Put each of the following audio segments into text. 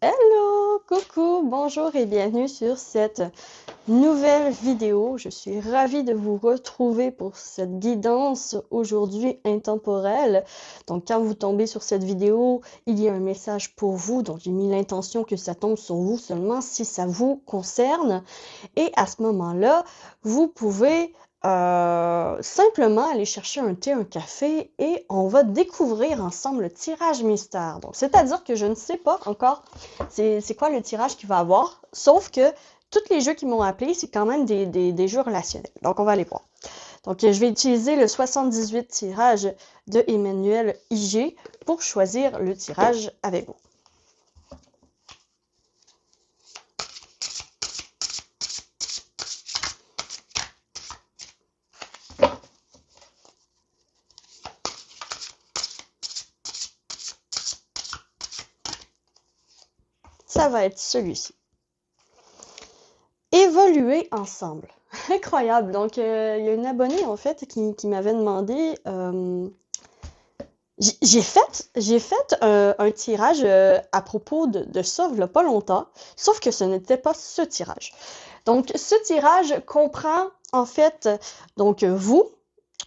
Hello, coucou, bonjour et bienvenue sur cette nouvelle vidéo. Je suis ravie de vous retrouver pour cette guidance aujourd'hui intemporelle. Donc quand vous tombez sur cette vidéo, il y a un message pour vous. Donc j'ai mis l'intention que ça tombe sur vous seulement si ça vous concerne. Et à ce moment-là, vous pouvez simplement aller chercher un thé, un café et on va découvrir ensemble le tirage mystère. Donc, c'est-à-dire que je ne sais pas encore c'est quoi le tirage qu'il va avoir, sauf que tous les jeux qui m'ont appelé, c'est quand même des jeux relationnels. Donc, on va aller voir. Donc, je vais utiliser le 78 tirage de Emmanuel IG pour choisir le tirage avec vous. Ça va être celui-ci. Évoluer ensemble. Incroyable. Donc, il y a une abonnée, en fait, qui m'avait demandé... j'ai fait un tirage à propos de ça, il y a pas longtemps, sauf que ce n'était pas ce tirage. Donc, ce tirage comprend, en fait, donc vous,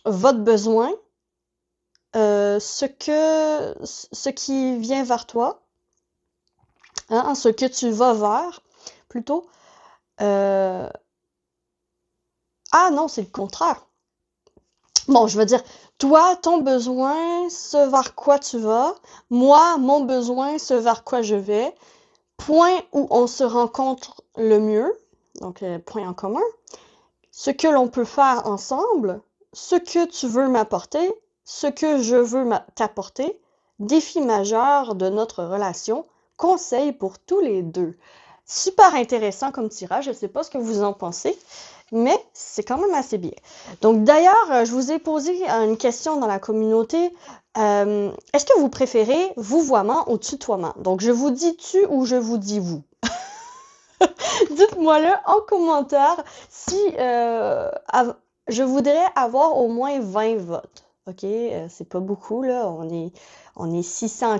votre besoin, ce qui vient vers toi, hein, ce que tu vas vers, plutôt. Ah non, c'est le contraire. Bon, je veux dire, toi, ton besoin, ce vers quoi tu vas. Moi, mon besoin, ce vers quoi je vais. Point où on se rencontre le mieux. Donc, point en commun. Ce que l'on peut faire ensemble. Ce que tu veux m'apporter. Ce que je veux t'apporter. Défi majeur de notre relation. Conseil pour tous les deux. Super intéressant comme tirage. Je ne sais pas ce que vous en pensez, mais c'est quand même assez bien. Donc d'ailleurs, je vous ai posé une question dans la communauté. Est-ce que vous préférez vouvoiement ou tutoiement? Donc je vous dis tu ou je vous dis vous. Dites-moi-le en commentaire si je voudrais avoir au moins 20 votes. OK? C'est pas beaucoup, là. On est 600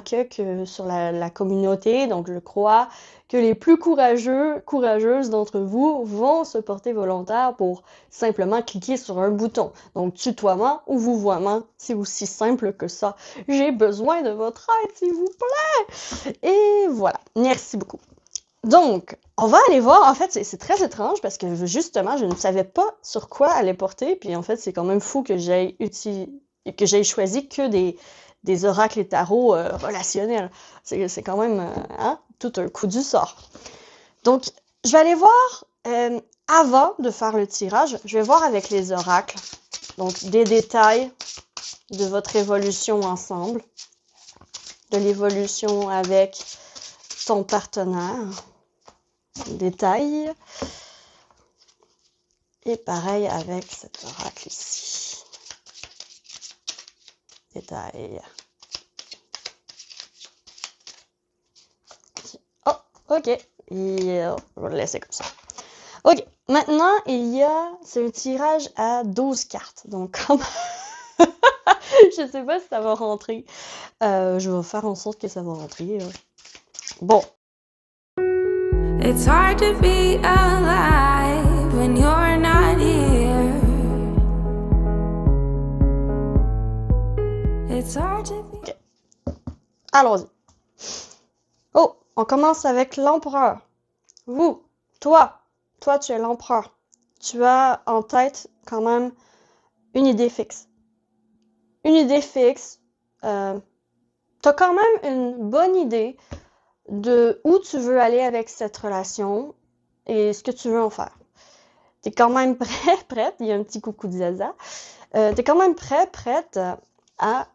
sur la communauté. Donc, je crois que les plus courageuses d'entre vous vont se porter volontaires pour simplement cliquer sur un bouton. Donc, tutoiement ou vouvoiement, c'est aussi simple que ça. J'ai besoin de votre aide, s'il vous plaît. Et voilà. Merci beaucoup. Donc, on va aller voir. En fait, c'est très étrange parce que justement, je ne savais pas sur quoi aller porter. Puis en fait, c'est quand même fou que j'aie choisi que des oracles et tarots relationnels. C'est quand même hein, tout un coup du sort. Donc, je vais aller voir avant de faire le tirage. Je vais voir avec les oracles. Donc, des détails de votre évolution ensemble. De l'évolution avec ton partenaire. Détail. Et pareil avec cet oracle ici. Détail. Oh, ok. Et on va le laisser comme ça. Ok. Maintenant, c'est un tirage à 12 cartes. Donc, comme... je sais pas si ça va rentrer. Je vais faire en sorte que ça va rentrer. Bon. It's hard to be alive when you're not here. It's hard to be... Okay. Allons-y. Oh, on commence avec l'empereur. Vous, toi, tu es l'empereur. Tu as en tête quand même une idée fixe. Une idée fixe. T'as quand même une bonne idée de où tu veux aller avec cette relation et ce que tu veux en faire. T'es quand même prête, il y a un petit coucou de Zaza, t'es quand même prête à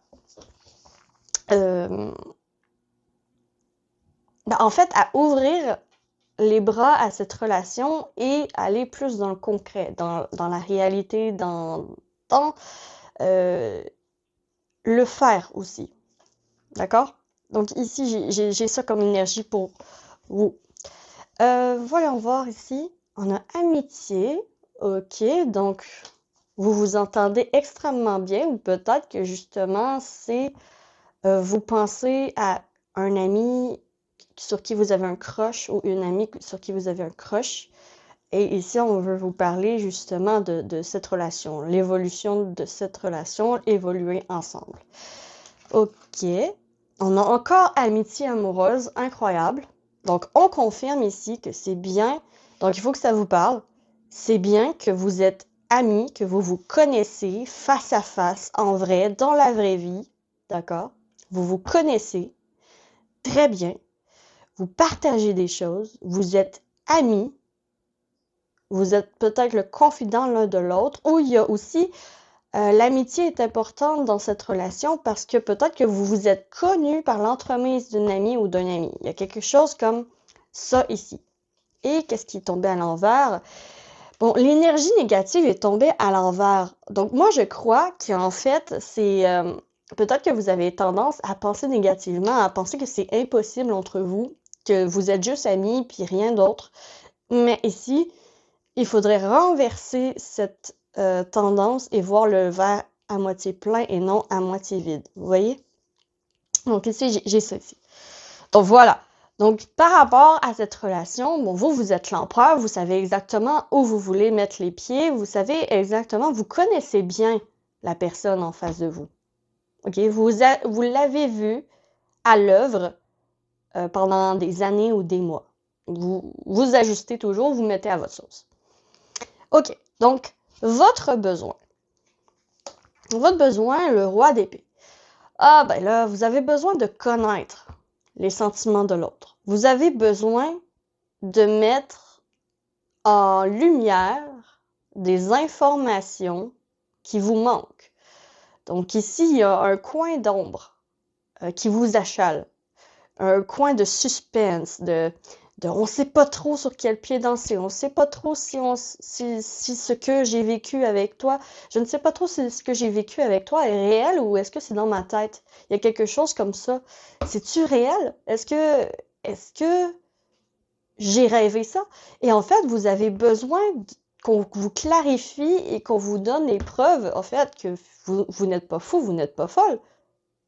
en fait, à ouvrir les bras à cette relation et aller plus dans le concret, dans la réalité, dans le faire aussi. D'accord? Donc ici, j'ai ça comme énergie pour vous. Voyons voir ici. On a amitié. Ok, donc vous vous entendez extrêmement bien ou peut-être que justement c'est vous pensez à un ami sur qui vous avez un crush ou une amie sur qui vous avez un crush. Et ici, on veut vous parler justement de cette relation, l'évolution de cette relation, évoluer ensemble. OK. On a encore amitié amoureuse, incroyable. Donc, on confirme ici que c'est bien. Donc, il faut que ça vous parle. C'est bien que vous êtes amis, que vous vous connaissez face à face, en vrai, dans la vraie vie. D'accord? Vous vous connaissez très bien. Vous partagez des choses. Vous êtes amis. Vous êtes peut-être le confident l'un de l'autre. Ou il y a aussi l'amitié est importante dans cette relation parce que peut-être que vous vous êtes connus par l'entremise d'une amie ou d'un ami. Il y a quelque chose comme ça ici. Et qu'est-ce qui est tombé à l'envers? Bon, l'énergie négative est tombée à l'envers. Donc moi, je crois qu'en fait, c'est peut-être que vous avez tendance à penser négativement, à penser que c'est impossible entre vous, que vous êtes juste amis puis rien d'autre. Mais ici, il faudrait renverser cette tendance et voir le verre à moitié plein et non à moitié vide. Vous voyez? Donc ici, j'ai ça ici. Donc voilà. Donc par rapport à cette relation, bon, vous êtes l'empereur, vous savez exactement où vous voulez mettre les pieds, vous savez exactement, vous connaissez bien la personne en face de vous. OK? Vous l'avez vu à l'œuvre pendant des années ou des mois. Vous ajustez toujours, vous mettez à votre sauce. OK, donc, votre besoin. Votre besoin, le roi d'épée. Ah, ben là, vous avez besoin de connaître les sentiments de l'autre. Vous avez besoin de mettre en lumière des informations qui vous manquent. Donc ici, il y a un coin d'ombre qui vous achale. Un coin de suspense, on ne sait pas trop sur quel pied danser, on ne sait pas trop si ce que j'ai vécu avec toi, je ne sais pas trop si ce que j'ai vécu avec toi est réel ou est-ce que c'est dans ma tête. Il y a quelque chose comme ça. C'est-tu réel? Est-ce que j'ai rêvé ça? Et en fait, vous avez besoin qu'on vous clarifie et qu'on vous donne les preuves, en fait, que vous n'êtes pas fou, vous n'êtes pas folle.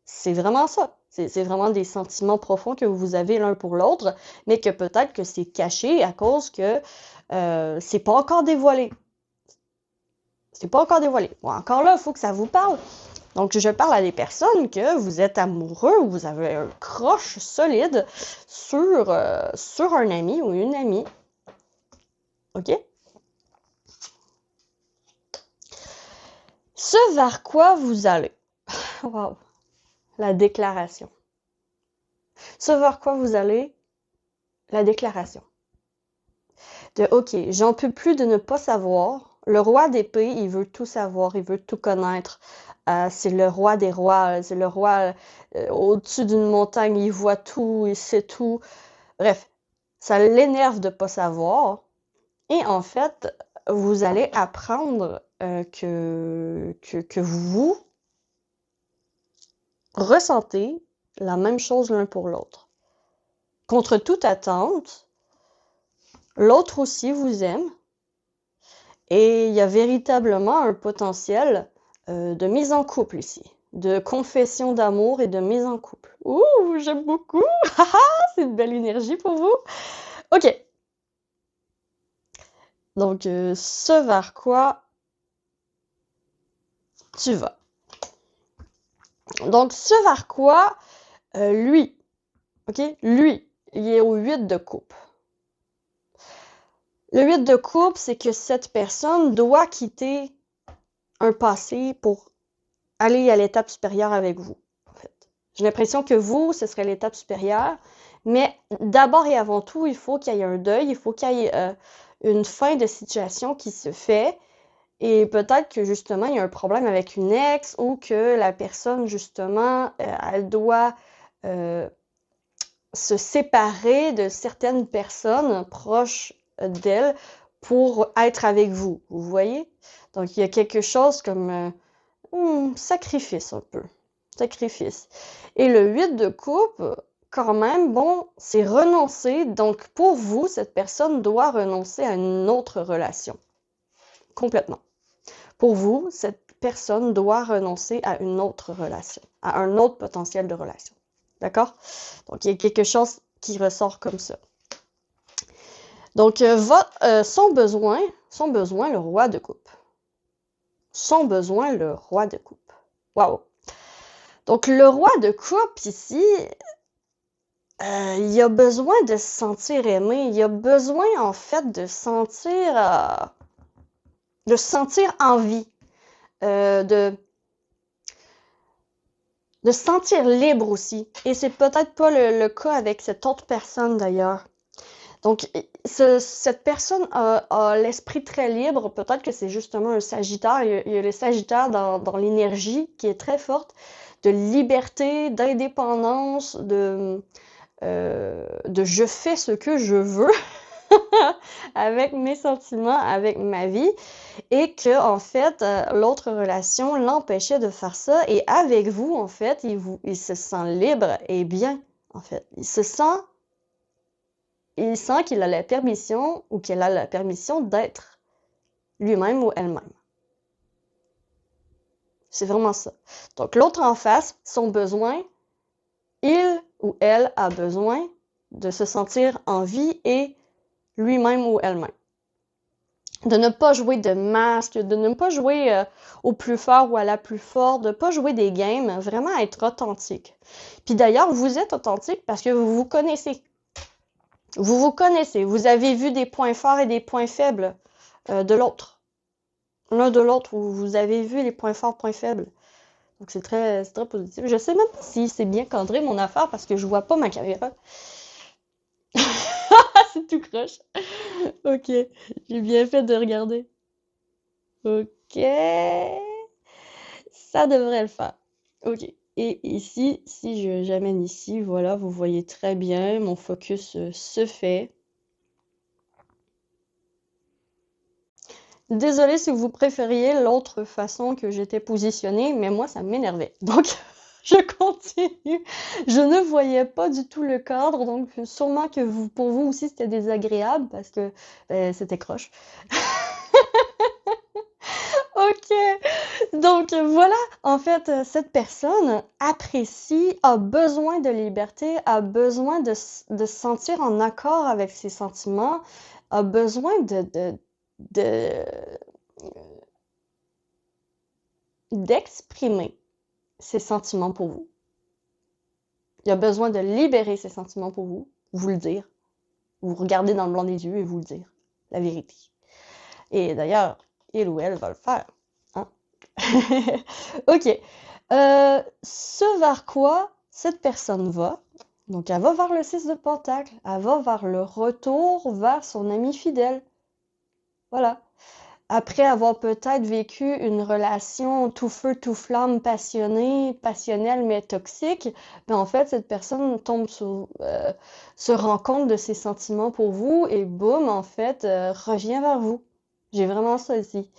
C'est vraiment ça. C'est vraiment des sentiments profonds que vous avez l'un pour l'autre, mais que peut-être que c'est caché à cause que c'est pas encore dévoilé. C'est pas encore dévoilé. Bon, encore là, il faut que ça vous parle. Donc, je parle à des personnes que vous êtes amoureux ou vous avez un crush solide sur un ami ou une amie. OK? Ce vers quoi vous allez. Wow. La déclaration. Ce vers quoi vous allez, la déclaration. De OK, j'en peux plus de ne pas savoir. Le roi d'épée, il veut tout savoir, il veut tout connaître. C'est le roi des rois, c'est le roi au-dessus d'une montagne, il voit tout, il sait tout. Bref, ça l'énerve de ne pas savoir. Et en fait, vous allez apprendre que vous ressentez la même chose l'un pour l'autre. Contre toute attente, l'autre aussi vous aime et il y a véritablement un potentiel de mise en couple ici, de confession d'amour et de mise en couple. Ouh, j'aime beaucoup! C'est une belle énergie pour vous! OK. Donc, ce vers quoi tu vas. Donc, ce vers quoi lui, OK? Lui, il est au 8 de coupe. Le 8 de coupe, c'est que cette personne doit quitter un passé pour aller à l'étape supérieure avec vous, en fait. J'ai l'impression que vous, ce serait l'étape supérieure, mais d'abord et avant tout, il faut qu'il y ait un deuil, il faut qu'il y ait une fin de situation qui se fait, et peut-être que justement, il y a un problème avec une ex ou que la personne, justement, elle doit se séparer de certaines personnes proches d'elle pour être avec vous. Vous voyez? Donc, il y a quelque chose comme sacrifice un peu. Sacrifice. Et le 8 de coupe, quand même, bon, c'est renoncer. Donc, pour vous, cette personne doit renoncer à une autre relation. Complètement. Pour vous, personne doit renoncer à une autre relation, à un autre potentiel de relation. D'accord? Donc, il y a quelque chose qui ressort comme ça. Donc, son besoin, le roi de coupe. Son besoin, le roi de coupe. Waouh! Donc, le roi de coupe, ici, il a besoin de se sentir aimé. Il a besoin, en fait, de sentir en vie. De se sentir libre aussi. Et c'est peut-être pas le cas avec cette autre personne, d'ailleurs. Donc, cette personne a l'esprit très libre. Peut-être que c'est justement un Sagittaire. Il y a le Sagittaire dans l'énergie qui est très forte, de liberté, d'indépendance, de je fais ce que je veux avec mes sentiments, avec ma vie, et que en fait l'autre relation l'empêchait de faire ça. Et avec vous, en fait, il se sent libre et bien. En fait, il sent qu'il a la permission ou qu'elle a la permission d'être lui-même ou elle-même. C'est vraiment ça. Donc l'autre en face, son besoin, il ou elle a besoin de se sentir en vie et lui-même ou elle-même. De ne pas jouer de masque, de ne pas jouer au plus fort ou à la plus forte, de ne pas jouer des games, vraiment être authentique. Puis d'ailleurs, vous êtes authentique parce que vous vous connaissez. Vous vous connaissez, vous avez vu des points forts et des points faibles de l'autre. L'un de l'autre, vous avez vu les points forts, points faibles. Donc c'est très positif. Je sais même pas si c'est bien cadré mon affaire parce que je vois pas ma caméra. C'est tout croche. Ok, j'ai bien fait de regarder. Ok, ça devrait le faire. Ok, et ici, si j'amène ici, voilà, vous voyez très bien, mon focus se fait. Désolée si vous préfériez l'autre façon que j'étais positionnée, mais moi, ça m'énervait. Donc, je continue. Je ne voyais pas du tout le cadre, donc sûrement que pour vous aussi, c'était désagréable parce que c'était croche. Ok, donc voilà, en fait, cette personne apprécie, a besoin de liberté, a besoin de se sentir en accord avec ses sentiments, a besoin d'exprimer ses sentiments pour vous. Il a besoin de libérer ses sentiments pour vous le dire, vous regarder dans le blanc des yeux et vous le dire, la vérité. Et d'ailleurs, il ou elle va le faire. Hein? Ok. Ce vers quoi cette personne va, donc elle va vers le 6 de Pentacle, elle va vers le retour vers son ami fidèle. Voilà. Après avoir peut-être vécu une relation tout feu, tout flamme, passionnelle, mais toxique, ben en fait, cette personne se rend compte de ses sentiments pour vous et boum, en fait, revient vers vous. J'ai vraiment ça ici.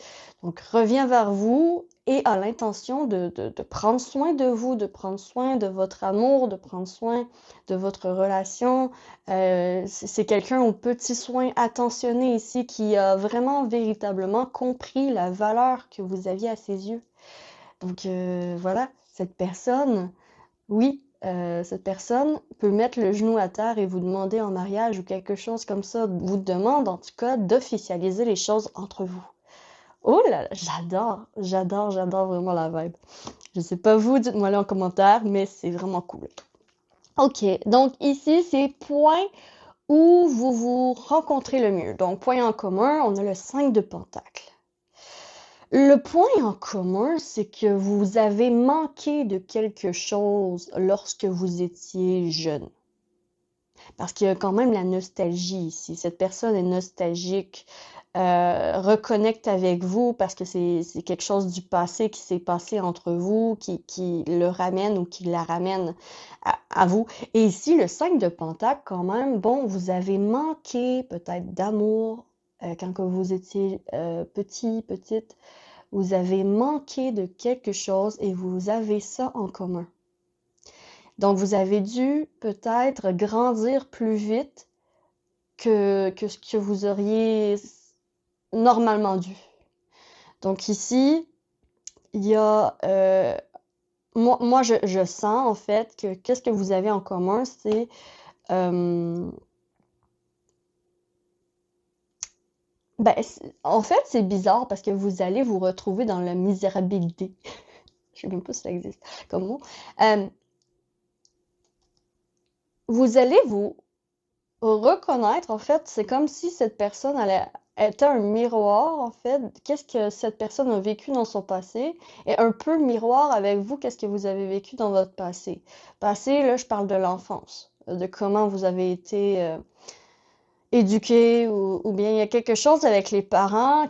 Donc, revient vers vous et a l'intention de prendre soin de vous, de prendre soin de votre amour, de prendre soin de votre relation. C'est quelqu'un au petit soin attentionné ici qui a vraiment véritablement compris la valeur que vous aviez à ses yeux. Donc voilà, cette personne, oui, cette personne peut mettre le genou à terre et vous demander en mariage ou quelque chose comme ça, vous demande en tout cas d'officialiser les choses entre vous. Oh là là, j'adore vraiment la vibe. Je sais pas vous, dites-moi là en commentaire, mais c'est vraiment cool. Ok, donc ici, c'est point où vous vous rencontrez le mieux. Donc, point en commun, on a le 5 de Pentacle. Le point en commun, c'est que vous avez manqué de quelque chose lorsque vous étiez jeune. Parce qu'il y a quand même la nostalgie ici. Cette personne est nostalgique, reconnecte avec vous parce que c'est quelque chose du passé qui s'est passé entre vous, qui le ramène ou qui la ramène à vous. Et ici, le 5 de Pentacle, quand même, bon, vous avez manqué peut-être d'amour quand que vous étiez petite. Vous avez manqué de quelque chose et vous avez ça en commun. Donc, vous avez dû peut-être grandir plus vite que ce que vous auriez normalement dû. Donc ici, il y a... moi je sens, en fait, que qu'est-ce que vous avez en commun, c'est... euh, en fait, c'est bizarre parce que vous allez vous retrouver dans la misérabilité. Je sais même pas si ça existe comme mot. Euh, vous allez vous reconnaître, en fait, c'est comme si cette personne était un miroir, en fait. Qu'est-ce que cette personne a vécu dans son passé et un peu miroir avec vous, qu'est-ce que vous avez vécu dans votre passé. Passé, là, je parle de l'enfance, de comment vous avez été éduqué ou bien il y a quelque chose avec les parents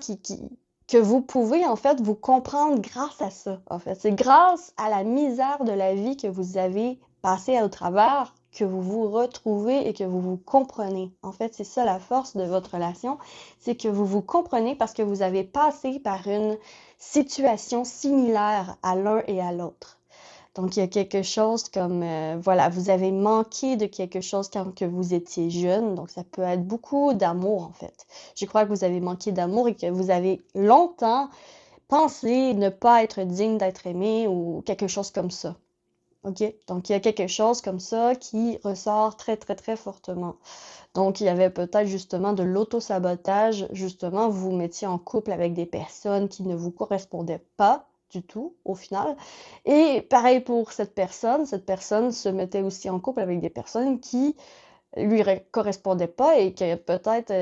que vous pouvez, en fait, vous comprendre grâce à ça, en fait. C'est grâce à la misère de la vie que vous avez passé au travers que vous vous retrouvez et que vous vous comprenez. En fait, c'est ça la force de votre relation, c'est que vous vous comprenez parce que vous avez passé par une situation similaire à l'un et à l'autre. Donc, il y a quelque chose comme, voilà, vous avez manqué de quelque chose quand que vous étiez jeune. Donc, ça peut être beaucoup d'amour, en fait. Je crois que vous avez manqué d'amour et que vous avez longtemps pensé ne pas être digne d'être aimé ou quelque chose comme ça. OK? Donc, il y a quelque chose comme ça qui ressort très, très, très fortement. Donc, il y avait peut-être justement de l'auto-sabotage. Justement, vous vous mettiez en couple avec des personnes qui ne vous correspondaient pas du tout, au final. Et pareil pour cette personne se mettait aussi en couple avec des personnes qui correspondaient pas et qui peut-être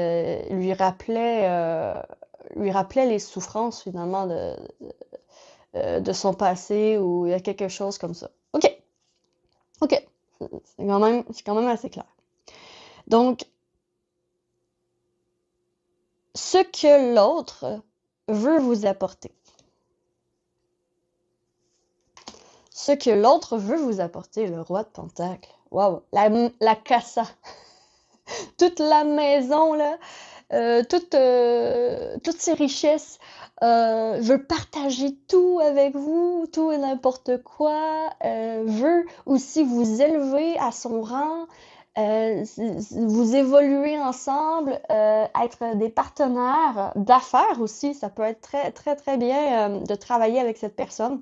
lui rappelaient les souffrances finalement de son passé ou il y a quelque chose comme ça. OK, OK, c'est quand même assez clair. Donc, ce que l'autre veut vous apporter. Ce que l'autre veut vous apporter, le roi de Pentacle. Waouh, la casa. Toute la maison, là, toutes ces richesses, veut partager tout avec vous, tout et n'importe quoi, veut aussi vous élever à son rang, vous évoluer ensemble, être des partenaires d'affaires aussi. Ça peut être très, très, très bien de travailler avec cette personne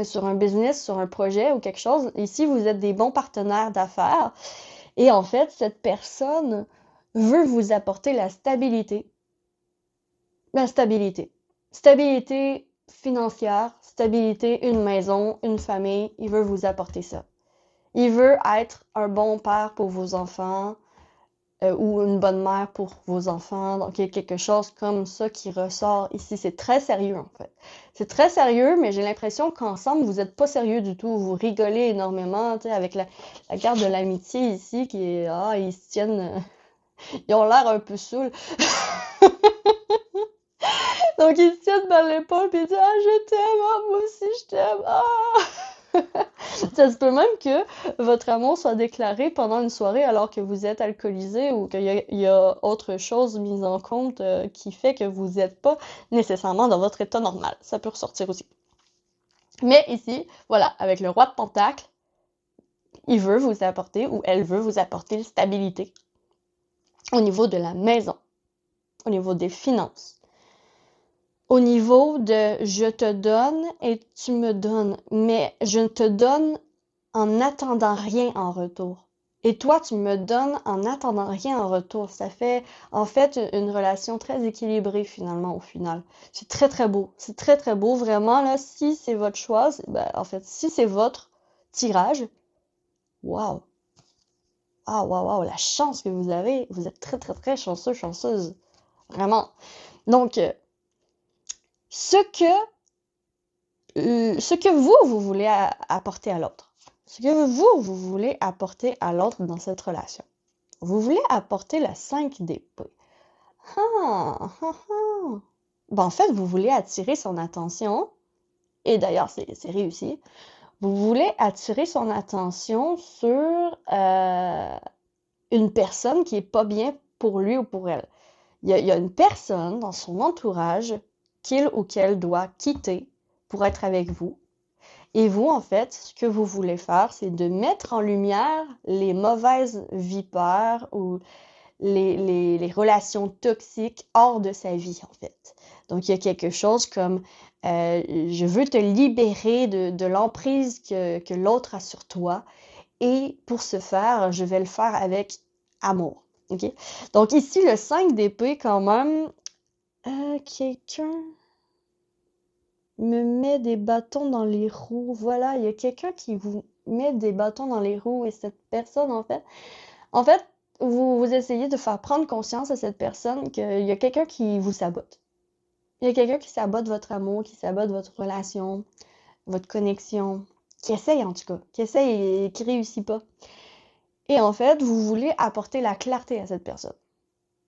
sur un business, sur un projet ou quelque chose. Ici, vous êtes des bons partenaires d'affaires. Et en fait, cette personne veut vous apporter la stabilité. La stabilité. Stabilité financière, stabilité, une maison, une famille. Il veut vous apporter ça. Il veut être un bon père pour vos enfants ou une bonne mère pour vos enfants. Donc, il y a quelque chose comme ça qui ressort ici. C'est très sérieux, en fait. C'est très sérieux, mais j'ai l'impression qu'ensemble, vous n'êtes pas sérieux du tout. Vous rigolez énormément, tu sais, avec la carte de l'amitié ici qui est... Ah, ils se tiennent... ils ont l'air un peu saouls. Donc, ils se tiennent dans l'épaule et ils disent « Ah, je t'aime! Ah, moi aussi, je t'aime! Ah! » Ça se peut même que votre amour soit déclaré pendant une soirée alors que vous êtes alcoolisé ou qu'il y a autre chose mise en compte qui fait que vous n'êtes pas nécessairement dans votre état normal. Ça peut ressortir aussi. Mais ici, voilà, avec le roi de Pentacle, il veut vous apporter ou elle veut vous apporter une stabilité au niveau de la maison, au niveau des finances, au niveau de je te donne et tu me donnes, mais je ne te donne en n'attendant rien en retour. Et toi, tu me donnes en n'attendant rien en retour. Ça fait en fait une relation très équilibrée finalement au final. C'est très très beau. C'est très très beau. Vraiment, là, si c'est votre choix, en fait, si c'est votre tirage, waouh! Ah, waouh, waouh, la chance que vous avez. Vous êtes très très très chanceux, chanceuse. Vraiment. Donc, ce que vous voulez apporter à l'autre. Ce que vous voulez apporter à l'autre dans cette relation. Vous voulez apporter la 5 d'épée. Ah, ah, ah. En fait, vous voulez attirer son attention, et d'ailleurs, c'est réussi. Vous voulez attirer son attention sur une personne qui est pas bien pour lui ou pour elle. Il y a une personne dans son entourage qu'il ou qu'elle doit quitter pour être avec vous. Et vous, en fait, ce que vous voulez faire, c'est de mettre en lumière les mauvaises vipères ou les relations toxiques hors de sa vie, en fait. Donc, il y a quelque chose comme je veux te libérer de l'emprise que l'autre a sur toi. Et pour ce faire, je vais le faire avec amour. OK? Donc, ici, le 5 d'épée, quand même, quelqu'un me met des bâtons dans les roues. Voilà, il y a quelqu'un qui vous met des bâtons dans les roues et cette personne, en fait, vous essayez de faire prendre conscience à cette personne qu'il y a quelqu'un qui vous sabote. Il y a quelqu'un qui sabote votre amour, qui sabote votre relation, votre connexion, qui essaye en tout cas, qui essaye et qui réussit pas. Et en fait, vous voulez apporter la clarté à cette personne.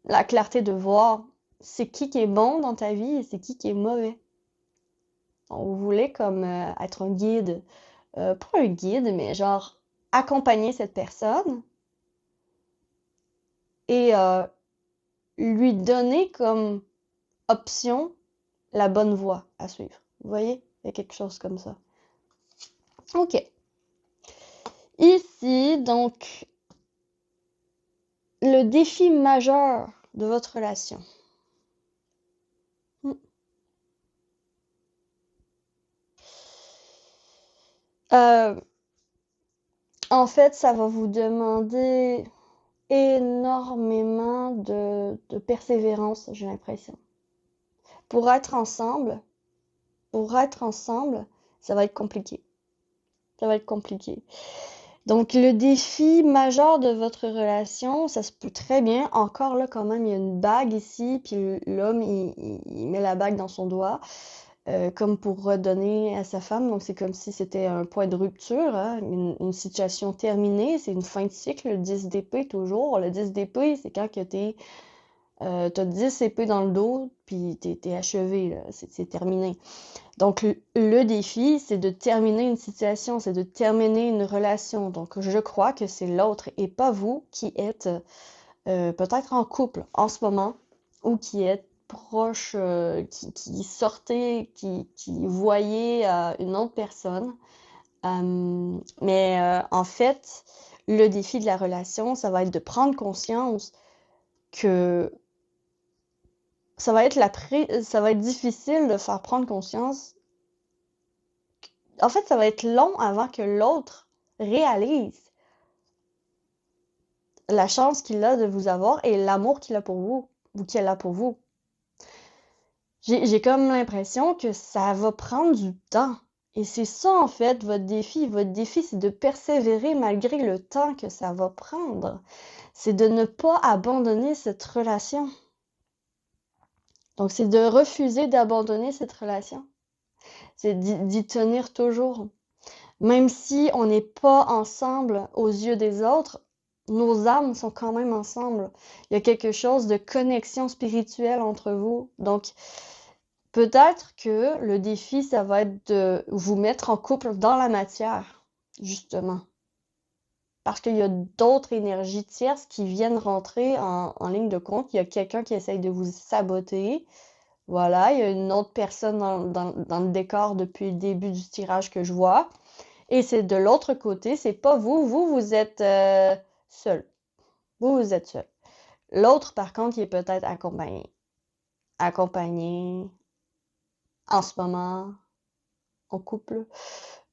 La clarté de voir c'est qui est bon dans ta vie et c'est qui est mauvais. Donc, vous voulez comme être un guide, pas un guide, mais genre accompagner cette personne et lui donner comme option la bonne voie à suivre. Vous voyez? Il y a quelque chose comme ça. OK. Ici, donc, le défi majeur de votre relation. Euh, en fait, ça va vous demander énormément de persévérance, j'ai l'impression. Pour être ensemble, ça va être compliqué. Ça va être compliqué. Donc, le défi majeur de votre relation, ça se peut très bien. Encore là, quand même, il y a une bague ici, puis l'homme, il met la bague dans son doigt, comme pour redonner à sa femme. Donc, c'est comme si c'était un point de rupture, hein, une situation terminée. C'est une fin de cycle, le 10 d'épée, toujours. Le 10 d'épée, c'est quand que t'as 10 épées dans le dos, puis t'es achevé, là. C'est terminé. Donc, le défi, c'est de terminer une situation, c'est de terminer une relation. Donc, je crois que c'est l'autre et pas vous qui êtes peut-être en couple en ce moment ou qui êtes proche, qui sortez, qui voyez une autre personne. Mais en fait, le défi de la relation, ça va être de prendre conscience que ça va être difficile de faire prendre conscience. En fait, ça va être long avant que l'autre réalise la chance qu'il a de vous avoir et l'amour qu'il a pour vous ou qu'elle a pour vous. J'ai comme l'impression que ça va prendre du temps. Et c'est ça, en fait, votre défi. Votre défi, c'est de persévérer malgré le temps que ça va prendre. C'est de ne pas abandonner cette relation. Donc, c'est de refuser d'abandonner cette relation. C'est d'y tenir toujours. Même si on n'est pas ensemble aux yeux des autres, nos âmes sont quand même ensemble. Il y a quelque chose de connexion spirituelle entre vous. Donc, peut-être que le défi, ça va être de vous mettre en couple dans la matière, justement. Parce qu'il y a d'autres énergies tierces qui viennent rentrer en ligne de compte. Il y a quelqu'un qui essaye de vous saboter. Voilà, il y a une autre personne dans le décor depuis le début du tirage que je vois. Et c'est de l'autre côté, c'est pas vous. Vous êtes seul. Vous êtes seul. L'autre, par contre, il est peut-être accompagné. Accompagné en ce moment, en couple.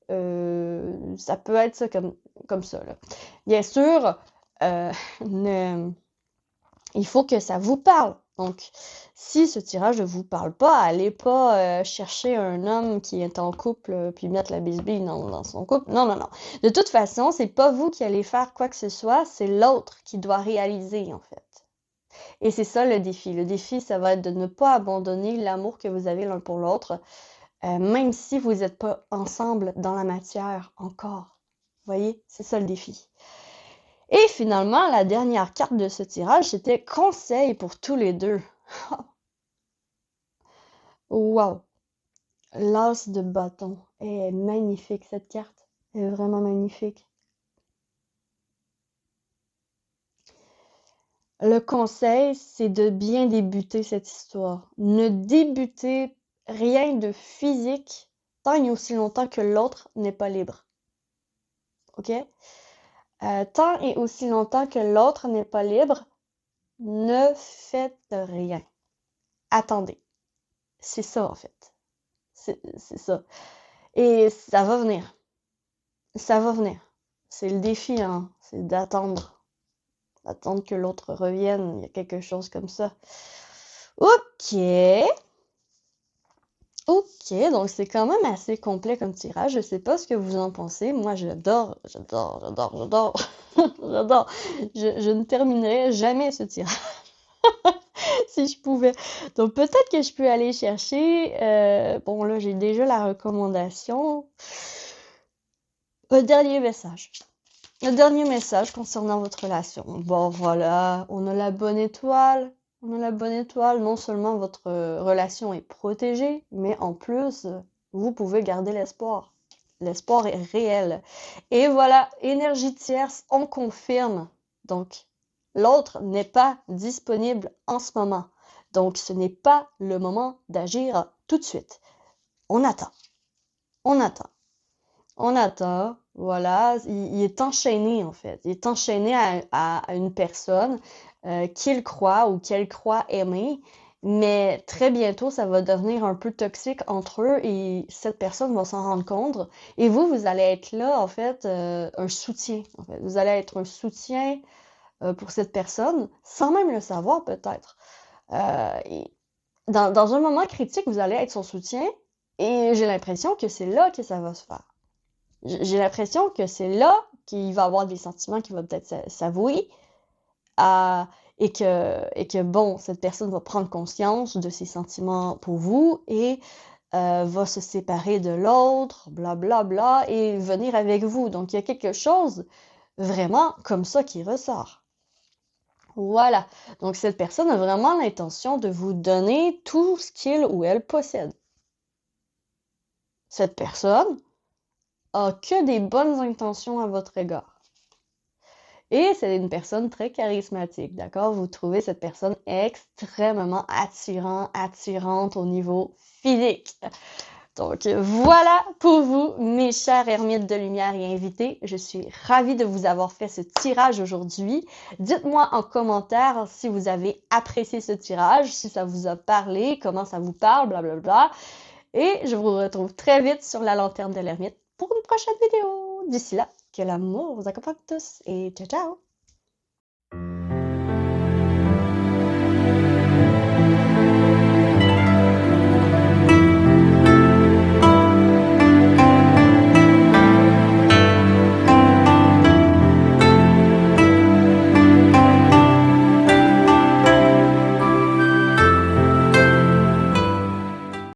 Ça peut être ça comme ça, là. Bien sûr, il faut que ça vous parle. Donc, si ce tirage ne vous parle pas, allez pas chercher un homme qui est en couple puis mettre la bisbille dans son couple. Non, non, non. De toute façon, c'est pas vous qui allez faire quoi que ce soit, c'est l'autre qui doit réaliser, en fait. Et c'est ça le défi. Le défi, ça va être de ne pas abandonner l'amour que vous avez l'un pour l'autre, même si vous n'êtes pas ensemble dans la matière encore. Vous voyez, c'est ça le défi. Et finalement, la dernière carte de ce tirage, c'était conseil pour tous les deux. Wow! L'as de bâton. Elle est magnifique, cette carte. Elle est vraiment magnifique. Le conseil, c'est de bien débuter cette histoire. Ne débutez rien de physique tant et aussi longtemps que l'autre n'est pas libre. OK? Tant et aussi longtemps que l'autre n'est pas libre, ne faites rien. Attendez. C'est ça, en fait. C'est ça. Et ça va venir. Ça va venir. C'est le défi, hein. C'est d'attendre. Attendre que l'autre revienne. Il y a quelque chose comme ça. Ok. Ok, donc c'est quand même assez complet comme tirage. Je sais pas ce que vous en pensez. Moi, j'adore. J'adore. Je ne terminerai jamais ce tirage si je pouvais. Donc peut-être que je peux aller chercher. Bon, là, j'ai déjà la recommandation. Un dernier message. Le dernier message concernant votre relation. Bon, voilà, on a la bonne étoile. On a la bonne étoile. Non seulement votre relation est protégée, mais en plus, vous pouvez garder l'espoir. L'espoir est réel. Et voilà, énergie tierce, on confirme. Donc, l'autre n'est pas disponible en ce moment. Donc, ce n'est pas le moment d'agir tout de suite. On attend. On attend. On attend, voilà, il est enchaîné en fait. Il est enchaîné à une personne qu'il croit ou qu'elle croit aimer, mais très bientôt, ça va devenir un peu toxique entre eux et cette personne va s'en rendre compte. Et vous allez être là, en fait, un soutien. En fait. Vous allez être un soutien pour cette personne, sans même le savoir peut-être. Et dans un moment critique, vous allez être son soutien et j'ai l'impression que c'est là que ça va se faire. J'ai l'impression que c'est là qu'il va avoir des sentiments qui vont peut-être s'avouer et que bon, cette personne va prendre conscience de ses sentiments pour vous et va se séparer de l'autre, bla bla bla, et venir avec vous. Donc il y a quelque chose vraiment comme ça qui ressort. Voilà. Donc cette personne a vraiment l'intention de vous donner tout ce qu'il ou elle possède. Cette personne a que des bonnes intentions à votre égard. Et c'est une personne très charismatique, d'accord? Vous trouvez cette personne extrêmement attirante au niveau physique. Donc voilà pour vous, mes chers ermites de lumière et invités. Je suis ravie de vous avoir fait ce tirage aujourd'hui. Dites-moi en commentaire si vous avez apprécié ce tirage, si ça vous a parlé, comment ça vous parle, blablabla. Et je vous retrouve très vite sur la lanterne de l'ermite pour une prochaine vidéo. D'ici là, que l'amour vous accompagne tous et ciao ciao!